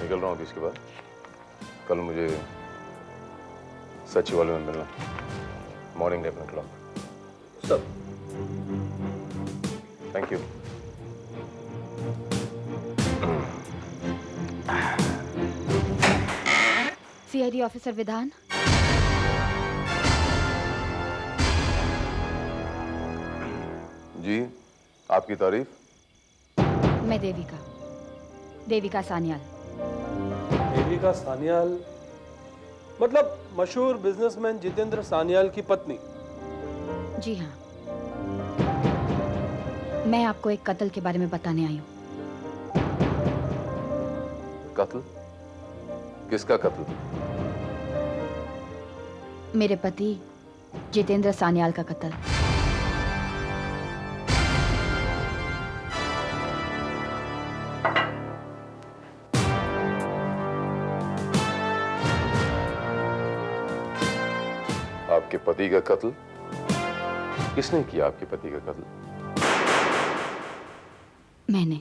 निकल रहा हूँ ऑफिस के बाद। कल मुझे सचिवालय में मिलना, मॉर्निंग 11 o'clock। सब थैंक यू। सीआईडी ऑफिसर विधान। जी, आपकी तारीफ। मैं देविका सान्याल। देविका सान्याल मतलब मशहूर बिजनेसमैन जितेंद्र सान्याल की पत्नी? जी हाँ, मैं आपको एक कत्ल के बारे में बताने आई हूँ। कत्ल? किसका कत्ल? मेरे पति जितेंद्र सान्याल का कत्ल। आपके पति का कत्ल? किसने किया आपके पति का कत्ल? मैंने।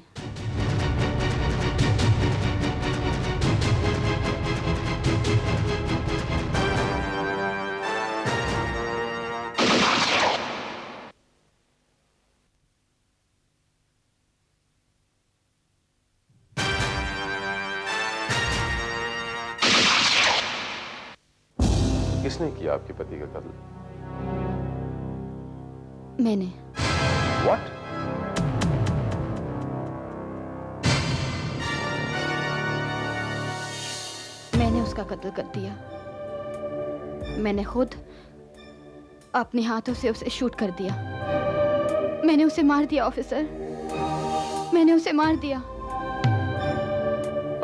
किसने किया आपके पति का कत्ल? मैंने। What? मैंने उसका कत्ल कर दिया। मैंने खुद अपने हाथों से उसे शूट कर दिया। मैंने उसे मार दिया ऑफिसर, मैंने उसे मार दिया।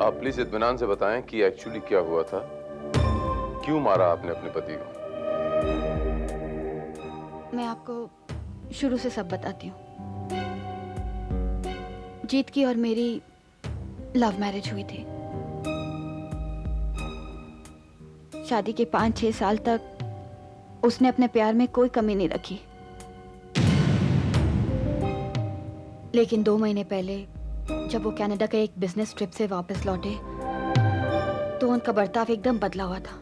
आप प्लीज इत्मीनान से बताएं कि एक्चुअली क्या हुआ था। क्यों मारा आपने अपने पति को? मैं आपको शुरू से सब बताती हूँ। जीत की और मेरी लव मैरिज हुई थी। शादी के 5-6 साल तक उसने अपने प्यार में कोई कमी नहीं रखी, लेकिन 2 महीने पहले जब वो कनाडा के एक बिजनेस ट्रिप से वापस लौटे तो उनका बर्ताव एकदम बदला हुआ था।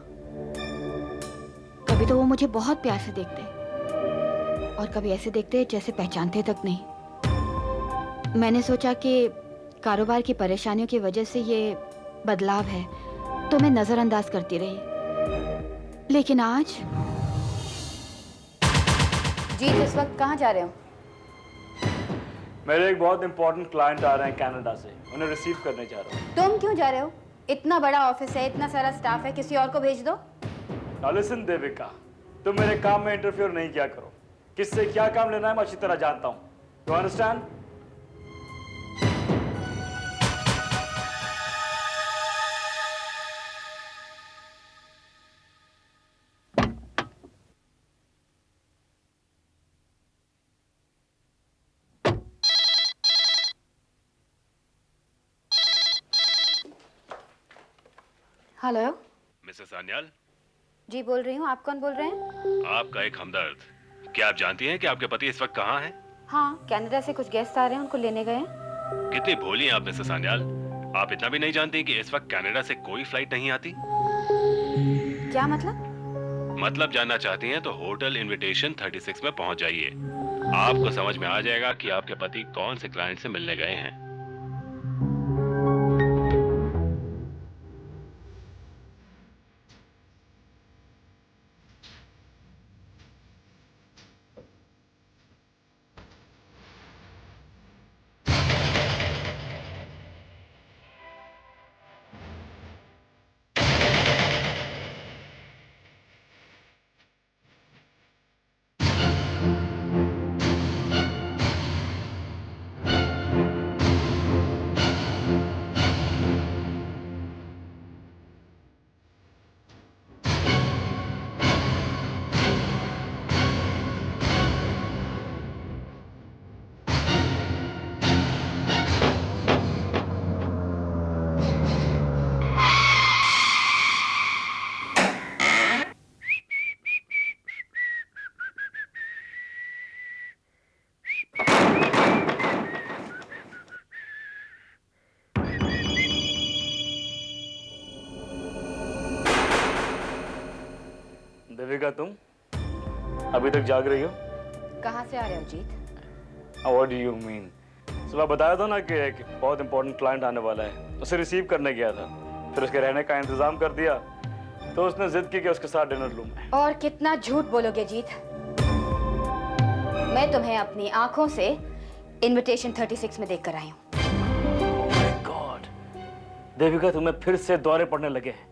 कभी तो वो मुझे बहुत प्यार से देखते और कभी ऐसे देखते जैसे पहचानते तक नहीं। मैंने सोचा कि कारोबार की परेशानियों की वजह से ये बदलाव है, तो मैं नजरअंदाज करती रही। लेकिन आज जी, इस वक्त कहाँ जा रहे हो? मेरे एक बहुत इंपॉर्टेंट क्लाइंट आ रहे हैं कनाडा से, उन्हें रिसीव करने जा रहा हूँ। तुम क्यों जा रहे हो? इतना बड़ा ऑफिस है, इतना सारा स्टाफ है, किसी और को भेज दो। Now listen, देविका, तुम मेरे काम में इंटरफियर नहीं किया करो। किससे क्या काम लेना है मैं अच्छी तरह जानता हूँ। You understand? Hello. Mrs Sanyal, जी बोल रही हूँ, आप कौन बोल रहे हैं? आपका एक हमदर्द। क्या आप जानती हैं कि आपके पति इस वक्त कहाँ हैं? हाँ, कनाडा से कुछ गेस्ट आ रहे हैं, उनको लेने गए हैं। कितनी भोली हैं आप मिसेस सान्याल। आप इतना भी नहीं जानती कि इस वक्त कनाडा से कोई फ्लाइट नहीं आती? क्या मतलब? मतलब जानना चाहती हैं तो होटल इनविटेशन 36 में पहुंच जाइए। आपको समझ में आ जाएगा कि आपके पति कौन से क्लाइंट से मिलने गए हैं। देविका, तुम अभी तक जाग रही हो? कहाँ से आ रहे हो Jeet? What do you mean? सुबह बताया था ना कि एक बहुत इंपॉर्टेंट क्लाइंट आने वाला है, उसे रिसीव करने गया था, फिर उसके रहने का इंतजाम कर दिया, तो उसने जिद की कि उसके साथ डिनर लूं मैं। और कितना झूठ बोलोगे जीत? मैं तुम्हें अपनी आंखों से इनविटेशन 36 में देख कर आई हूँ। गॉड, देविका तुम्हें फिर से दौरे पड़ने लगे हैं,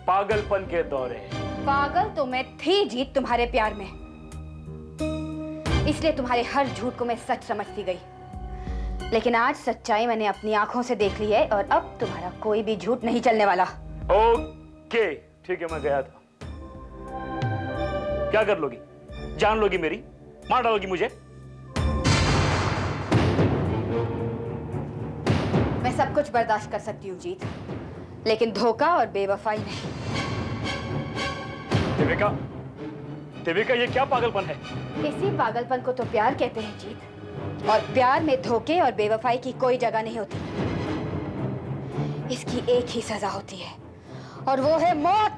पागलपन के दौरे। पागल तो मैं थी जीत तुम्हारे प्यार में, इसलिए तुम्हारे हर झूठ को मैं सच समझती गई। लेकिन आज सच्चाई मैंने अपनी आंखों से देख ली है और अब तुम्हारा कोई भी झूठ नहीं चलने वाला। ओके, ठीक है, मैं गया था। क्या कर लोगी? जान लोगी मेरी? मार डालोगी मुझे? मैं सब कुछ बर्दाश्त कर सकती हूँ जीत, लेकिन धोखा और बेवफाई नहीं। देविका, देविका, ये क्या पागलपन है? इसी पागलपन को तो प्यार कहते हैं जीत, और प्यार में धोखे और बेवफाई की कोई जगह नहीं होती। इसकी एक ही सजा होती है और वो है मौत।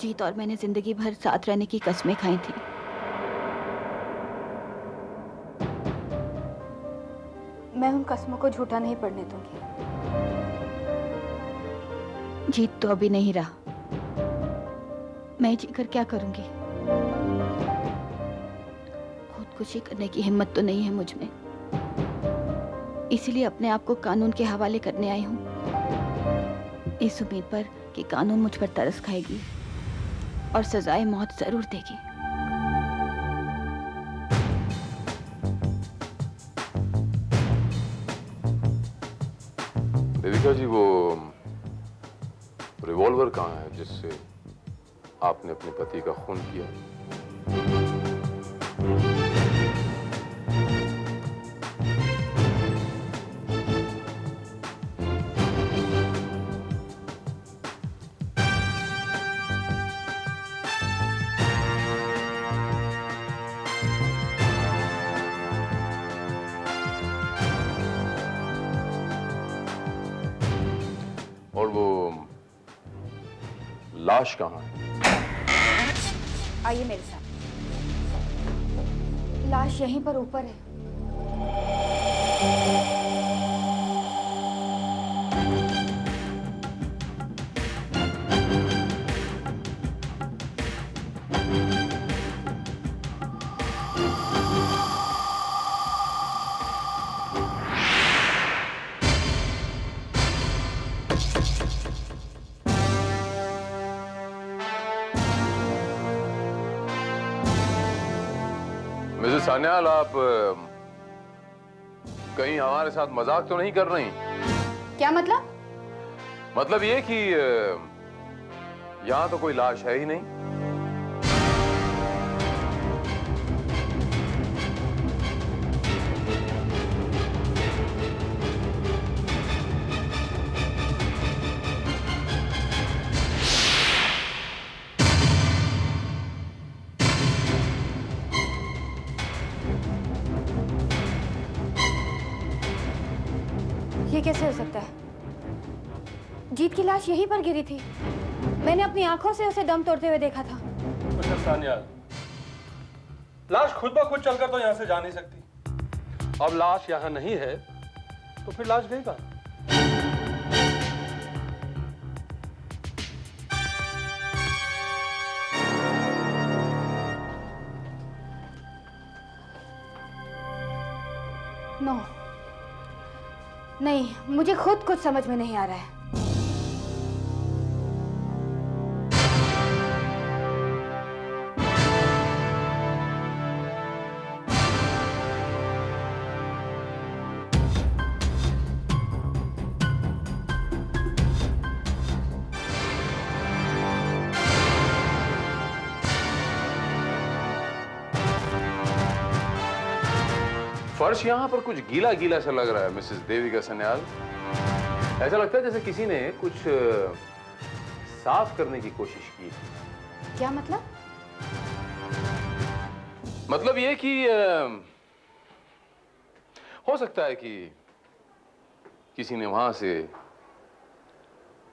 जीत और मैंने जिंदगी भर साथ रहने की कस्में खाई थी। मैं उन कस्मों को झूठा नहीं पड़ने दूंगी। जीत तो अभी नहीं रहा, मैं जीकर क्या करूंगी? खुदकुशी करने की हिम्मत तो नहीं है मुझ में, इसीलिए अपने आप को कानून के हवाले करने आई हूं, इस उम्मीद पर कि कानून मुझ पर तरस खाएगी और सजाए मौत जरूर देगी। देविका जी, वो रिवॉल्वर कहाँ है जिससे आपने अपने पति का खून किया? और वो लाश कहाँ है? आइए मेरे साथ। लाश यहीं पर ऊपर है। मिसेस सान्याल, आप कहीं हमारे साथ मजाक तो नहीं कर रही? क्या मतलब? मतलब ये कि यहां तो कोई लाश है ही नहीं। ये कैसे हो सकता है? जीत की लाश यहीं पर गिरी थी। मैंने अपनी आंखों से उसे दम तोड़ते हुए देखा था। मिस्टर सान्याल, लाश खुद ब खुद चलकर तो यहाँ से जा नहीं सकती। अब लाश यहाँ नहीं है तो फिर लाश गई कहाँ? नो, नहीं, मुझे खुद कुछ समझ में नहीं आ रहा है। फर्श यहाँ पर कुछ गीला गीला सा लग रहा है मिसेस देविका सान्याल। ऐसा लगता है जैसे किसी ने कुछ साफ करने की कोशिश की। क्या मतलब? मतलब ये कि हो सकता है कि किसी ने वहां से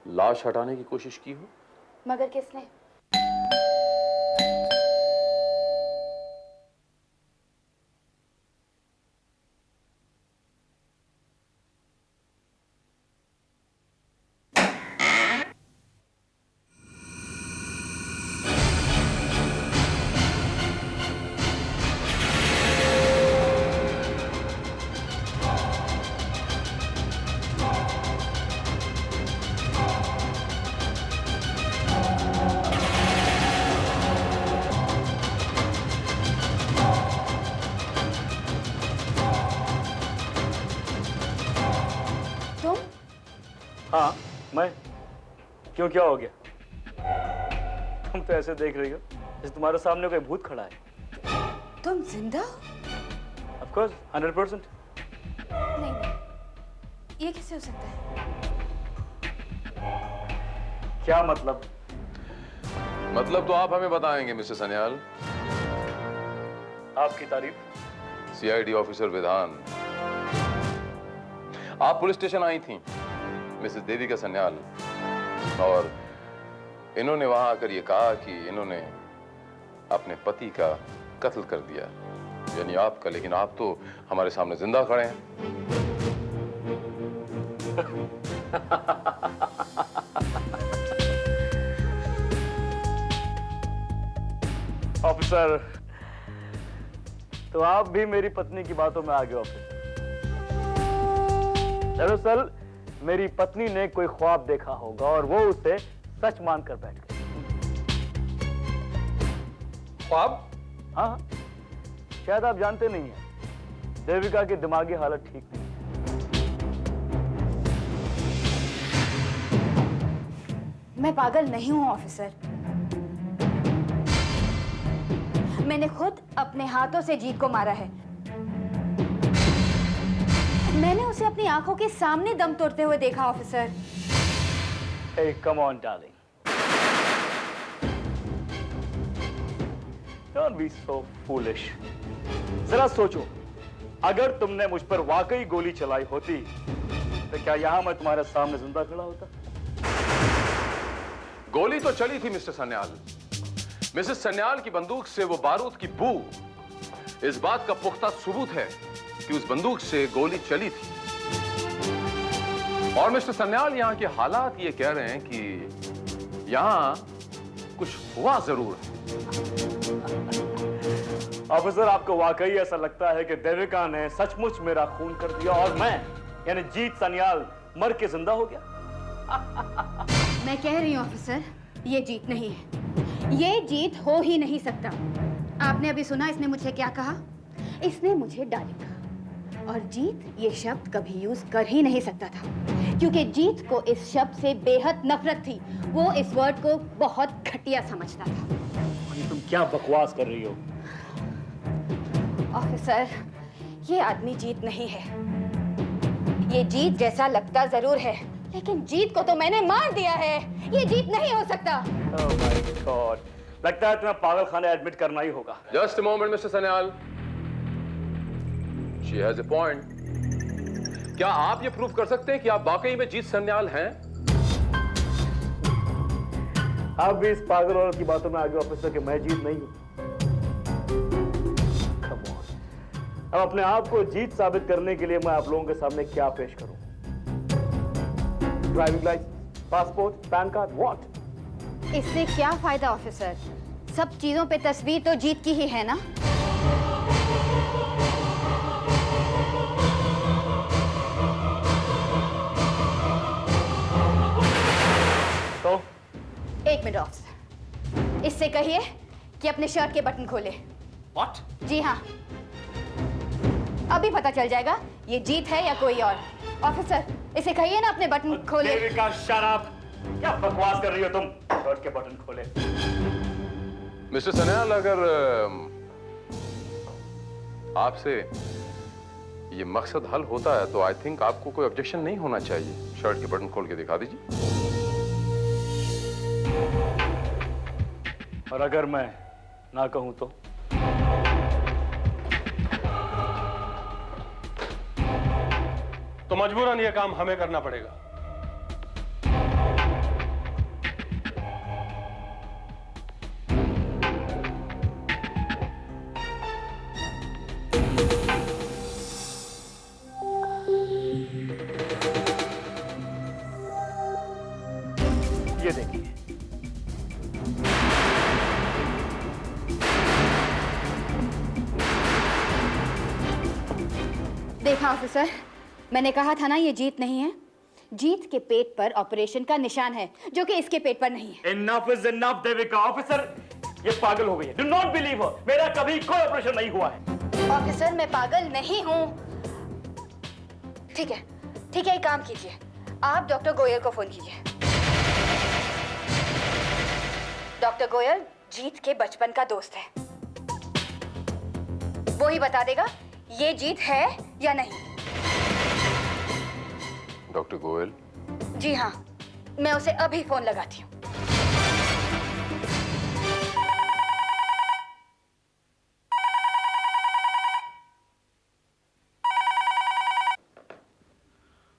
लाश हटाने की कोशिश की हो। मगर किसने? तुम? हाँ, मैं। क्यों, क्या हो गया? तुम तो ऐसे देख रही हो जैसे तुम्हारे सामने कोई भूत खड़ा है। तुम जिंदा हो? Of course, 100%। नहीं नहीं, ये कैसे हो सकता है? क्या मतलब? मतलब तो आप हमें बताएंगे मिसेस सन्याल। आपकी तारीफ। सीआईडी ऑफिसर विधान, आप पुलिस स्टेशन आई थी मिसेस देविका सन्याल, और इन्होंने वहां आकर ये कहा कि इन्होंने अपने पति का कत्ल कर दिया, यानी आपका। लेकिन आप तो हमारे सामने जिंदा खड़े हैं। ऑफिसर, तो आप भी मेरी पत्नी की बातों में आ गए ऑफिसर। दरअसल मेरी पत्नी ने कोई ख्वाब देखा होगा और वो उसे सच मानकर बैठ गई। ख्वाब? हाँ, शायद आप जानते नहीं हैं, देविका की दिमागी हालत ठीक नहीं है। मैं पागल नहीं हूं ऑफिसर। मैंने खुद अपने हाथों से जीत को मारा है। मैंने उसे अपनी आंखों के सामने दम तोड़ते हुए देखा officer. Hey, come on, darling. Don't be so foolish. जरा सोचो, अगर तुमने मुझ पर वाकई गोली चलाई होती तो क्या यहां मैं तुम्हारे सामने जिंदा खड़ा होता? गोली तो चली थी मिस्टर सन्याल। मिसेस सन्याल की बंदूक से वो बारूद की बू इस बात का पुख्ता सबूत है कि उस बंदूक से गोली चली थी। और मिस्टर सन्याल, यहां के हालात ये कह रहे हैं कि यहां कुछ हुआ जरूर है। ऑफिसर, आपको वाकई ऐसा लगता है कि देविका ने सचमुच मेरा खून कर दिया और मैं यानी जीत सन्याल मर के जिंदा हो गया? मैं कह रही हूं ऑफिसर, ये जीत नहीं है। ये जीत हो ही नहीं सकता। आपने अभी सुना इसने मुझे क्या कहा? इसने मुझे डाली कहा। और जीत ये शब्द कभी यूज कर ही नहीं सकता था, क्योंकि जीत को इस शब्द से बेहद नफरत थी। वो इस वर्ड को बहुत घटिया समझता था। ये तुम क्या बकवास कर रही हो? ऑफिसर, ये आदमी जीत नहीं है। ये जीत जैसा लगता जरूर है, लेकिन जीत को तो मैंने मार दिया है। ये जीत नहीं हो सकता। Oh my God. लगता है तुम्हें पागल खाने एडमिट करना ही होगा। Just a moment mister Sanyal, she has a point. क्या आप ये प्रूव कर सकते हैं कि आप वाकई में जीत सन्याल हैं? आप भी इस पागल औरत की बातों में आगे ऑफिसर कि मैं जीत नहीं हूं। Come on. अब अपने आप को जीत साबित करने के लिए मैं आप लोगों के सामने क्या पेश करूं? Driving licence, passport, PAN card, what? इससे क्या फायदा ऑफिसर? सब चीजों पे तस्वीर तो जीत की ही है ना। तो एक मिनट ऑफिसर, इससे कहिए कि अपने शर्ट के बटन खोले। व्हाट? जी हाँ, अभी पता चल जाएगा ये जीत है या कोई और। ऑफिसर, इसे कहिए ना अपने बटन खोले। Devika, shut up! क्या बकवास कर रही हो तुम? शर्ट के बटन खोले। मिस्टर सन्याल, अगर आपसे ये मकसद हल होता है तो आई थिंक आपको कोई ऑब्जेक्शन नहीं होना चाहिए। शर्ट के बटन खोल के दिखा दीजिए। और अगर मैं ना कहूं तो? मजबूरन ये काम हमें करना पड़ेगा। ये देखिए। देखा ऑफिसर, मैंने कहा था ना ये जीत नहीं है। जीत के पेट पर ऑपरेशन का निशान है, जो कि इसके पेट पर नहीं है। Enough is enough, Devika. Officer, ये पागल हो गई है। Do not believe her। मेरा कभी कोई ऑपरेशन नहीं हुआ है। ऑफिसर, मैं पागल नहीं हूँ। ठीक है, एक काम कीजिए, आप डॉक्टर गोयल को फोन कीजिए। डॉक्टर गोयल जीत के बचपन का दोस्त है, वो ही बता देगा ये जीत है या नहीं। डॉक्टर गोयल? जी हाँ, मैं उसे अभी फोन लगाती हूँ।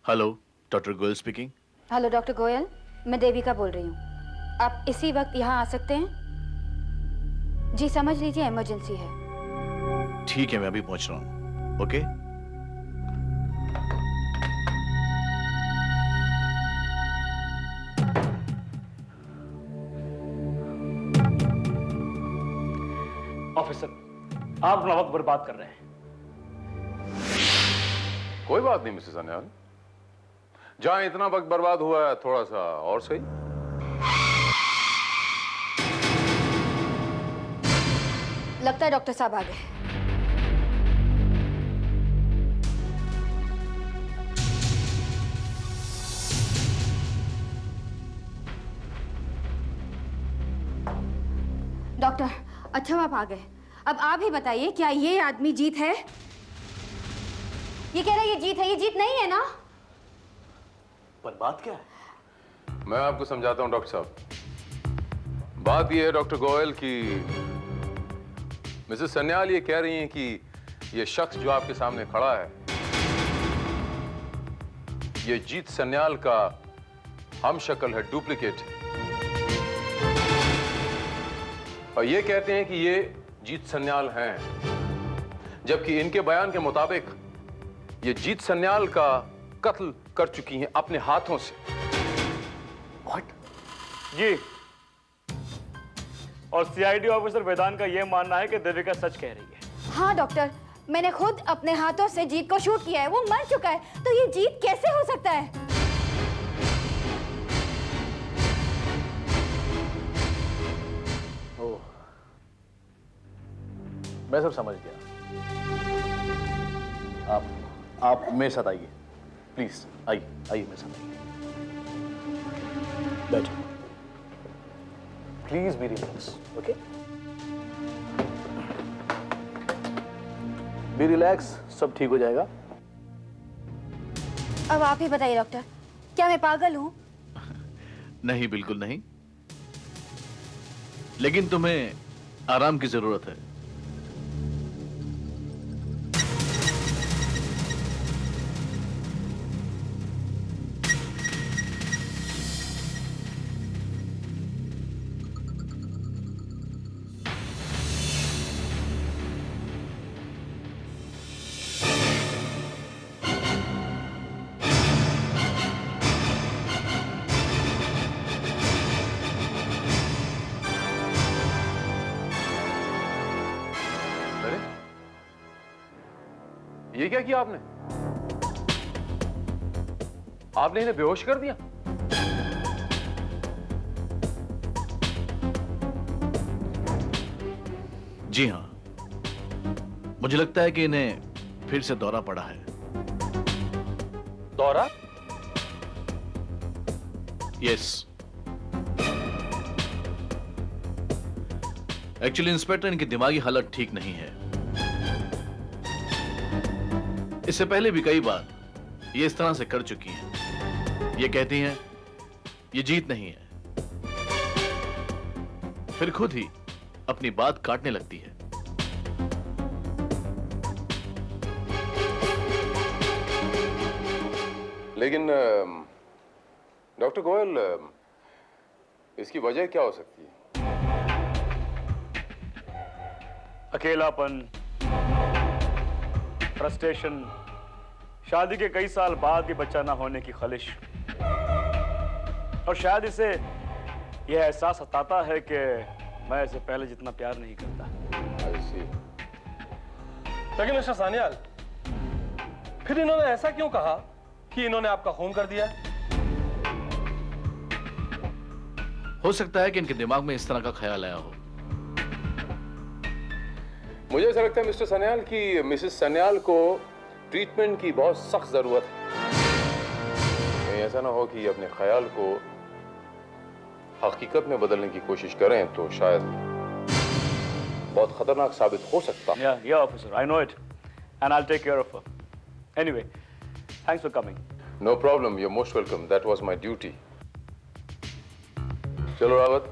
Hello, doctor Goyal speaking. Hello doctor Goyal, मैं देविका बोल रही हूँ। आप इसी वक्त यहाँ आ सकते हैं? जी समझ लीजिए, इमरजेंसी है। ठीक है, मैं अभी पहुंच रहा हूँ। ओके। ऑफिसर, आप अपना वक्त बर्बाद कर रहे हैं। कोई बात नहीं मिसेस सन्याल, जहां इतना वक्त बर्बाद हुआ है थोड़ा सा और सही। लगता है डॉक्टर साहब आ गए। डॉक्टर, अच्छा आप आ गए। अब आप ही बताइए, क्या ये आदमी जीत है? ये कह रहा है ये जीत है, ये जीत नहीं है ना? पर बात क्या है? मैं आपको समझाता हूं डॉक्टर साहब। बात यह है डॉक्टर गोयल की मिसेस सन्याल ये कह रही हैं कि ये शख्स जो आपके सामने खड़ा है, ये जीत सन्याल का हम शक्ल है, डुप्लीकेट है। और ये कहते हैं कि ये जीत सन्याल हैं, जबकि इनके बयान के मुताबिक ये जीत सन्याल का कत्ल कर चुकी हैं अपने हाथों से। व्हाट? जी। और सीआईडी ऑफिसर वेदांत का यह मानना है कि देविका सच कह रही है। हाँ डॉक्टर, मैंने खुद अपने हाथों से जीत को शूट किया है। वो मर चुका है, तो ये जीत कैसे हो सकता है? ओह, मैं सब समझ गया। आप मेरे साथ आइए, प्लीज। आइए मेरे साथ आइए। बैठो। Please be relax, okay? Be relax, सब ठीक हो जाएगा। अब आप ही बताइए डॉक्टर, क्या मैं पागल हूँ? नहीं, बिल्कुल नहीं, लेकिन तुम्हें आराम की जरूरत है। अरे ये क्या किया आपने? आपने इन्हें बेहोश कर दिया? जी हाँ, मुझे लगता है कि इन्हें फिर से दौरा पड़ा है। दौरा? यस, एक्चुअली इंस्पेक्टर, इनकी दिमागी हालत ठीक नहीं है। इससे पहले भी कई बार ये इस तरह से कर चुकी हैं। ये कहती हैं ये जीत नहीं है, फिर खुद ही अपनी बात काटने लगती है। लेकिन डॉक्टर गोयल, इसकी वजह क्या हो सकती है? अकेलापन, फ्रस्ट्रेशन, शादी के कई साल बाद भी बच्चा ना होने की खलिश, और शायद इसे यह एहसास सताता है कि मैं इसे पहले जितना प्यार नहीं करता। I see. लेकिन मिस्टर सान्याल, फिर इन्होंने ऐसा क्यों कहा कि इन्होंने आपका खून कर दिया? हो सकता है कि इनके दिमाग में इस तरह का ख्याल आया हो। मुझे ऐसा लगता है मिस्टर सन्याल कि मिसेस सन्याल को ट्रीटमेंट की बहुत सख्त जरूरत है। कहीं ऐसा ना हो कि अपने ख्याल को हकीकत में बदलने की कोशिश करें तो शायद बहुत खतरनाक साबित हो सकता है। Yeah, officer, I know it, and I'll take care of her. Anyway, thanks for coming. No problem, you're most welcome. That was my duty. चलो रावत,